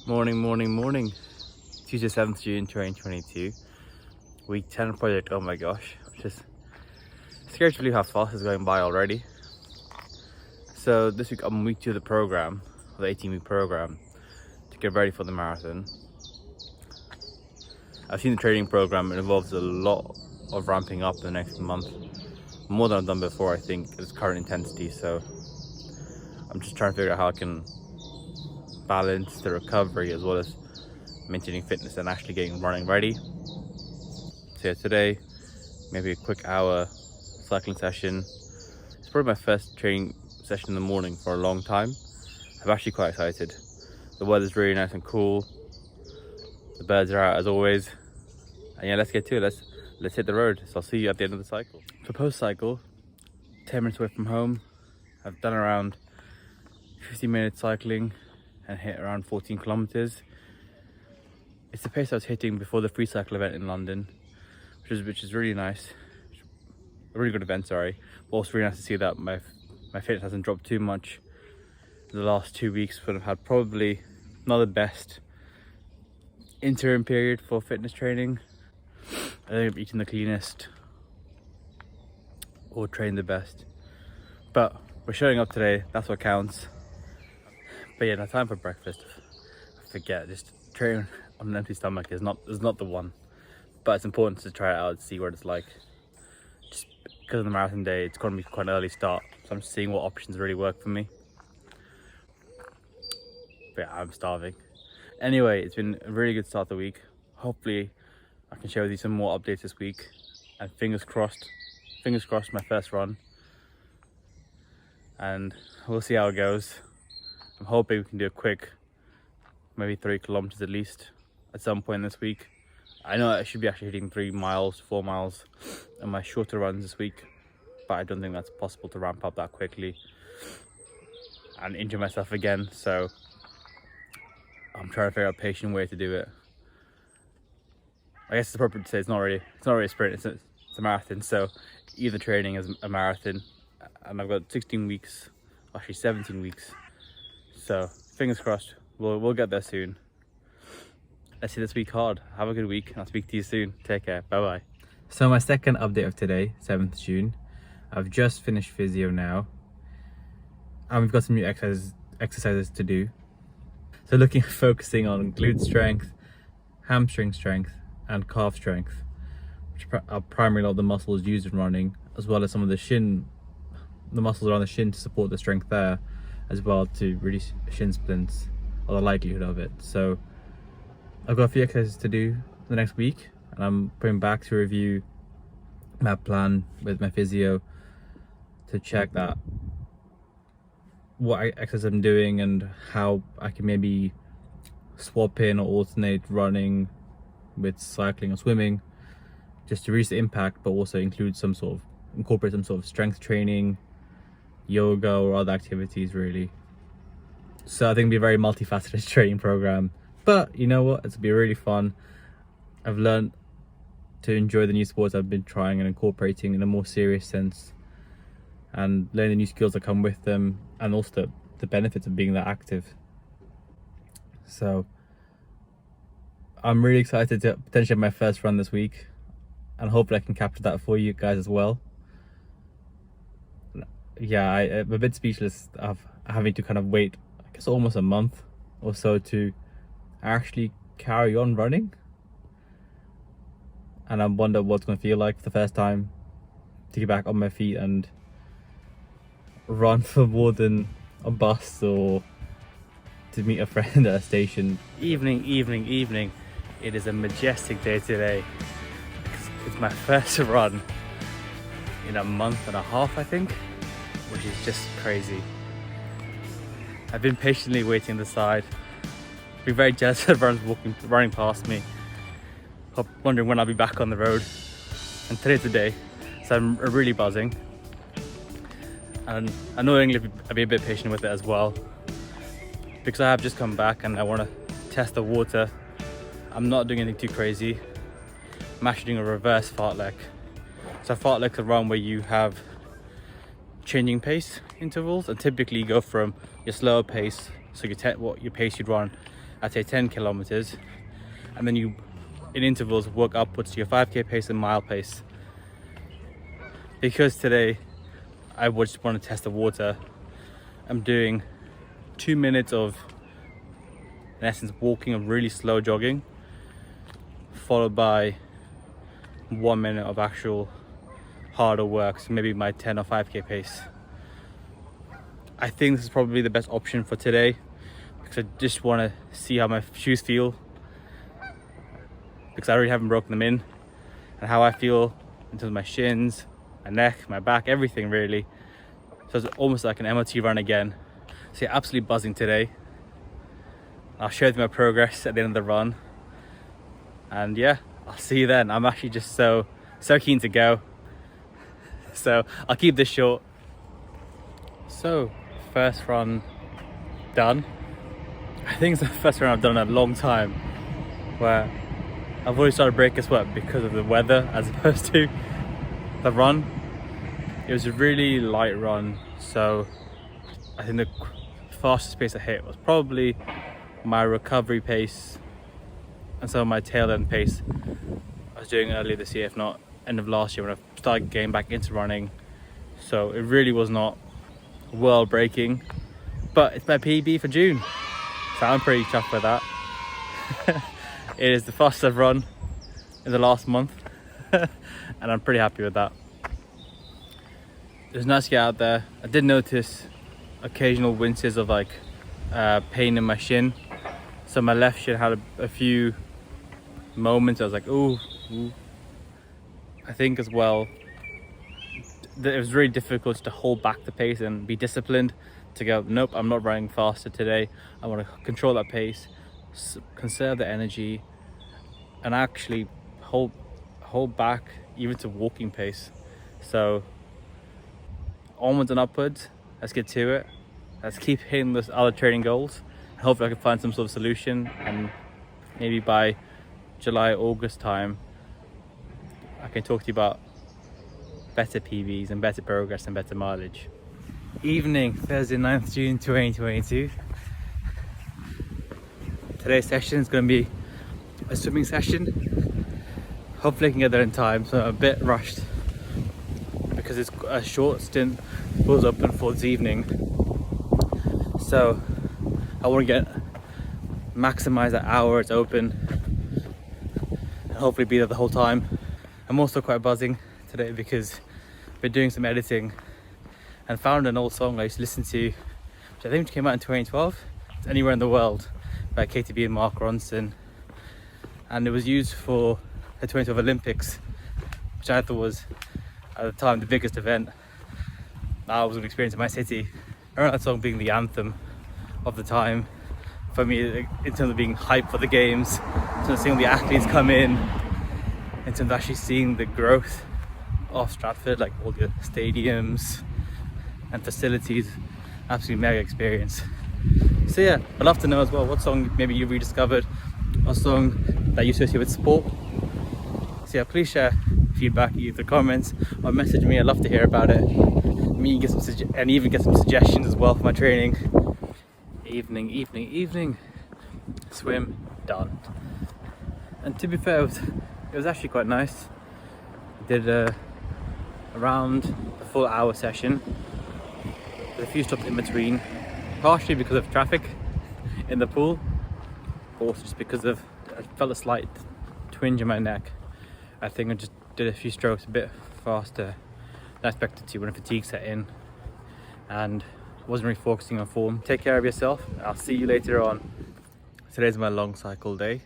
Morning. Tuesday, 7th June 2022. Week 10 project, oh my gosh. Just scared to believe how fast it's going by already. So this week I'm on week 2 of the program, the 18-week program, to get ready for the marathon. I've seen the training program. It involves a lot of ramping up the next month. More than I've done before, I think, at its current intensity. So I'm just trying to figure out how I can balance the recovery as well as maintaining fitness and actually getting running ready. So yeah, today, maybe a quick hour cycling session. It's probably my first training session in the morning for a long time. I'm actually quite excited. The weather's really nice and cool. The birds are out as always. And yeah, let's get to it. Let's hit the road. So I'll see you at the end of the cycle. So post cycle, 10 minutes away from home. I've done around 50 minutes cycling and hit around 14 kilometers. It's the pace I was hitting before the free cycle event in London, which is really nice. A really good event, sorry. But also really nice to see that my fitness hasn't dropped too much the last 2 weeks, but I've had probably not the best interim period for fitness training. I don't think I've eaten the cleanest or trained the best. But we're showing up today, that's what counts. But yeah, no time for breakfast. I forget, just training on an empty stomach is not the one. But it's important to try it out and see what it's like. Just because of the marathon day, it's going to be quite an early start. So I'm just seeing what options really work for me. But yeah, I'm starving. Anyway, it's been a really good start of the week. Hopefully I can share with you some more updates this week. And fingers crossed my first run. And we'll see how it goes. I'm hoping we can do a quick, maybe 3 kilometers at least, at some point this week. I know I should be actually hitting 3 miles, 4 miles in my shorter runs this week, but I don't think that's possible to ramp up that quickly and injure myself again. So I'm trying to figure out a patient way to do it. I guess it's appropriate to say it's not really a sprint, it's a marathon. So either training is a marathon, and I've got 16 weeks, actually 17 weeks. So fingers crossed, we'll get there soon. Let's hit this week hard. Have a good week, and I'll speak to you soon. Take care. Bye bye. So my second update of today, 7th June. I've just finished physio now, and we've got some new exercises to do. So focusing on glute strength, hamstring strength, and calf strength, which are primarily all the muscles used in running, as well as some of the muscles around the shin to support the strength there, as well to reduce shin splints or the likelihood of it. So I've got a few exercises to do the next week, and I'm putting back to review my plan with my physio to check that what exercise I'm doing and how I can maybe swap in or alternate running with cycling or swimming, just to reduce the impact, but also incorporate some sort of strength training, yoga, or other activities really. So I think it'll be a very multifaceted training program, but you know what, it'll be really fun. I've learned to enjoy the new sports I've been trying and incorporating in a more serious sense, and learning the new skills that come with them, and also the benefits of being that active. So I'm really excited to potentially have my first run this week, and hopefully I can capture that for you guys as well. Yeah, I'm a bit speechless of having to kind of wait, I guess, almost a month or so to actually carry on running. And I wonder what's going to feel like for the first time to get back on my feet and run for more than a bus or to meet a friend at a station. Evening. It is a majestic day today. It's my first run in a month and a half, I think, which is just crazy. I've been patiently waiting on the side. Been very jealous of everyone's running past me. Wondering when I'll be back on the road. And today's the day, so I'm really buzzing. And annoyingly, I'll be a bit patient with it as well, because I have just come back and I want to test the water. I'm not doing anything too crazy. I'm actually doing a reverse fartlek. So fartlek's a run where you have changing pace intervals, and typically you go from your slower pace, so your pace you'd run I'd say 10 kilometers, and then you in intervals work upwards to your 5k pace and mile pace. Because today I just want to test the water, I'm doing 2 minutes of, in essence, walking and really slow jogging, followed by 1 minute of actual harder work, so maybe my 10 or 5k pace. I think this is probably the best option for today, because I just want to see how my shoes feel, because I already haven't broken them in, and how I feel in terms of my shins, my neck, my back, everything really. So it's almost like an MOT run again. So yeah, absolutely buzzing today. I'll share with you my progress at the end of the run, and yeah, I'll see you then. I'm actually just so keen to go, so I'll keep this short. So first run done. I think it's the first run I've done in a long time where I've already started breaking sweat because of the weather as opposed to the run. It was a really light run, so I think the fastest pace I hit was probably my recovery pace and some of my tail end pace I was doing earlier this year, if not end of last year, when I started getting back into running. So it really was not world breaking, but it's my PB for June, so I'm pretty chuffed with that. It is the fastest I've run in the last month and I'm pretty happy with that. It was nice to get out there. I did notice occasional winces of like pain in my shin, so my left shin had a few moments I was like ooh. I think as well that it was really difficult to hold back the pace and be disciplined to go, nope, I'm not running faster today. I want to control that pace, conserve the energy, and actually hold back even to walking pace. So onwards and upwards, let's get to it. Let's keep hitting those other training goals. Hopefully I can find some sort of solution, and maybe by July, August time, I can talk to you about better PBs and better progress and better mileage. Evening, Thursday 9th June 2022. Today's session is going to be a swimming session. Hopefully I can get there in time, so I'm a bit rushed because it's a short stint was open for this evening. So I want to maximize that hour it's open and hopefully be there the whole time. I'm also quite buzzing today because I've been doing some editing and found an old song I used to listen to, which I think came out in 2012. It's Anywhere in the World by KTB and Mark Ronson, and it was used for the 2012 Olympics, which I thought was at the time the biggest event I was going to experience in my city. I remember that song being the anthem of the time for me, in terms of being hyped for the games, in terms of seeing the athletes come in terms of actually seeing the growth of Stratford, like all the stadiums and facilities. Absolutely mega experience. So yeah, I'd love to know as well what song maybe you rediscovered, or song that you associate with sport. So yeah, please share feedback, either comments or message me. I'd love to hear about it. Me get some and even get some suggestions as well for my training. Evening. Swim done. And to be fair, it was actually quite nice. Did around a full hour session with a few stops in between, partially because of traffic in the pool, but also just because I felt a slight twinge in my neck. I think I just did a few strokes a bit faster than I expected to when fatigue set in, and wasn't really focusing on form. Take care of yourself. I'll see you later on. Today's my long cycle day,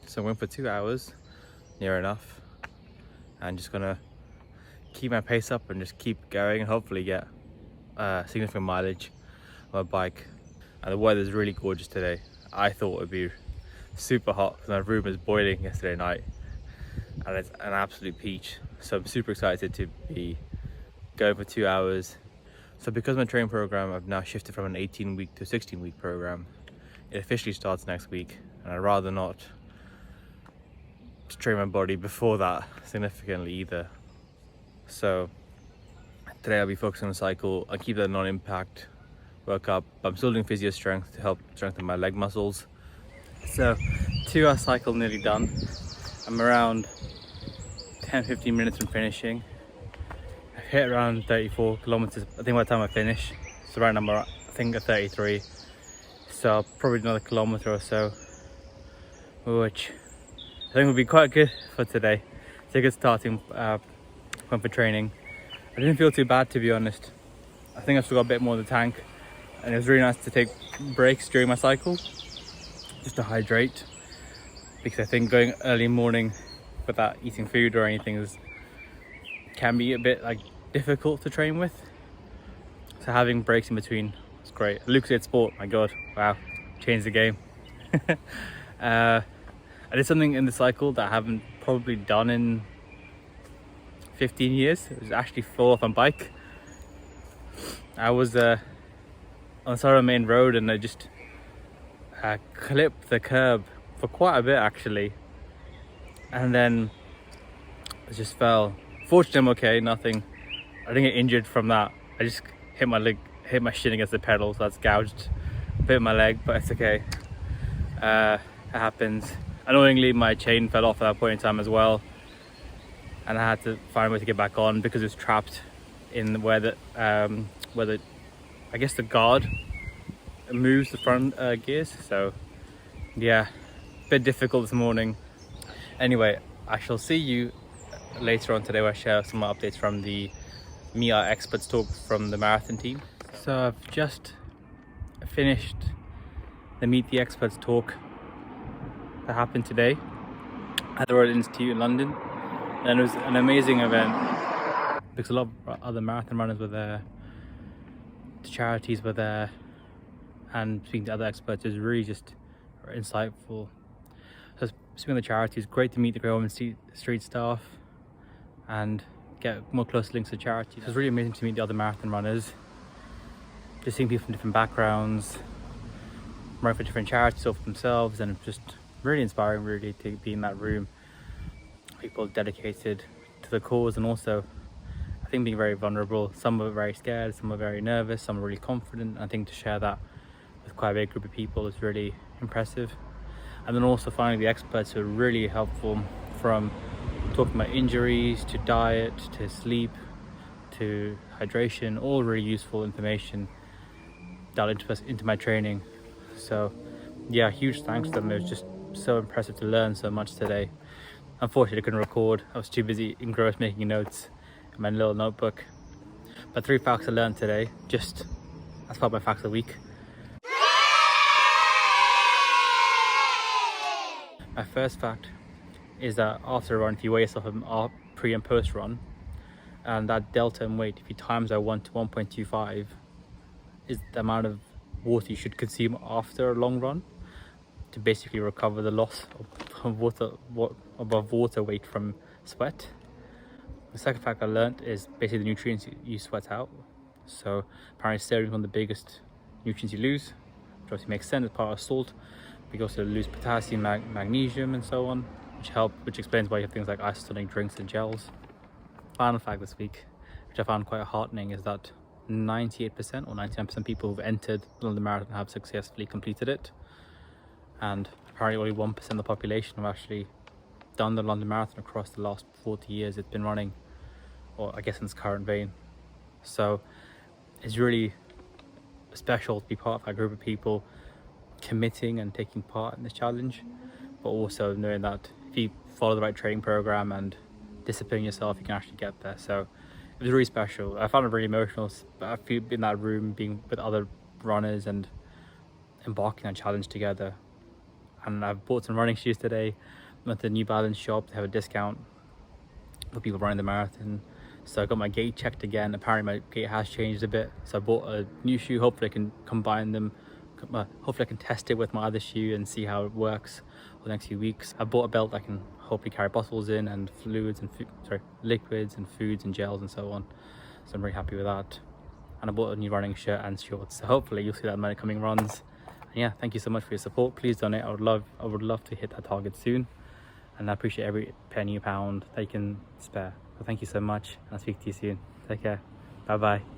so I went for 2 hours, near enough, and just gonna keep my pace up and just keep going and hopefully get significant mileage on my bike. And the weather's really gorgeous today. I thought it would be super hot because my room was boiling yesterday night, and it's an absolute peach. So I'm super excited to be going for 2 hours. So because my training program, I've now shifted from an 18-week to a 16-week program. It officially starts next week, and I'd rather not train my body before that significantly either. So today I'll be focusing on the cycle. I'll keep that non-impact workup. I'm still doing physio strength to help strengthen my leg muscles So 2 hour cycle nearly done. I'm around 10-15 minutes from finishing. I've hit around 34 kilometers. I think by the time I finish, it's around number, I think at 33. So probably another kilometer or so, which I think would be quite good for today. It's a good starting point for training. I didn't feel too bad, to be honest. I think I've still got a bit more in the tank, and it was really nice to take breaks during my cycle just to hydrate, because I think going early morning without eating food or anything can be a bit like difficult to train with. So having breaks in between is great. Luke said sport, my god, wow, changed the game. I did something in the cycle that I haven't probably done in 15 years. It was actually fall off on bike. I was on the side of the main road and I just clipped the curb for quite a bit actually, and then I just fell. Fortunately I'm okay, nothing, I didn't get injured from that. I just hit my shin against the pedal, so that's gouged a bit of my leg, but it's okay. It happens. Annoyingly my chain fell off at that point in time as well, and I had to find a way to get back on because it was trapped in where the I guess the guard moves the front gears. So yeah, a bit difficult this morning. Anyway, I shall see you later on today where I share some more updates from the Meet Our Experts talk from the marathon team. So I've just finished the Meet the Experts talk that happened today at the Royal Institute in London, and it was an amazing event because a lot of other marathon runners were there, the charities were there, and speaking to other experts is really just insightful. So speaking of the charities, great to meet the Great Ormond Street staff and get more close links to charities. It was really amazing to meet the other marathon runners, just seeing people from different backgrounds, running for different charities or for themselves, and just really inspiring really to be in that room. People dedicated to the cause, and also I think being very vulnerable. Some were very scared, some were very nervous, some were really confident. I think to share that with quite a big group of people is really impressive. And then also finding the experts who are really helpful, from talking about injuries to diet to sleep to hydration, all really useful information that into my training. So yeah, huge thanks to them. It was just so impressive to learn so much today. Unfortunately I couldn't record, I was too busy engrossed making notes in my little notebook. But 3 facts I learned today, just as part of my facts of the week. My first fact is that after a run, if you weigh yourself pre and post run, and that delta in weight, if you times by 1 to 1.25, is the amount of water you should consume after a long run to basically recover the loss of water weight from sweat. The second fact I learned is basically the nutrients you sweat out. So apparently sodium is one of the biggest nutrients you lose, which obviously makes sense as part of salt. But you also lose potassium, magnesium and so on, which explains why you have things like isotonic drinks and gels. Final fact this week, which I found quite heartening, is that 98% or 99% of people who've entered the London Marathon have successfully completed it, and apparently only 1% of the population have actually done the London Marathon across the last 40 years it's been running, or I guess in its current vein. So it's really special to be part of that group of people committing and taking part in this challenge, but also knowing that if you follow the right training program and discipline yourself, you can actually get there. So it was really special. I found it really emotional. I feel in that room, being with other runners and embarking on a challenge together. And I've bought some running shoes today. Went to the New Balance shop. They have a discount for people running the marathon. So I got my gait checked again. Apparently my gait has changed a bit. So I bought a new shoe. Hopefully I can combine them. Hopefully I can test it with my other shoe and see how it works for the next few weeks. I bought a belt that can hopefully carry bottles in, and liquids and foods and gels and so on. So I'm really happy with that. And I bought a new running shirt and shorts. So hopefully you'll see that in my coming runs. And yeah, thank you so much for your support. Please donate. I would love to hit that target soon. And I appreciate every penny, pound that you can spare. So thank you so much. I'll speak to you soon. Take care. Bye bye.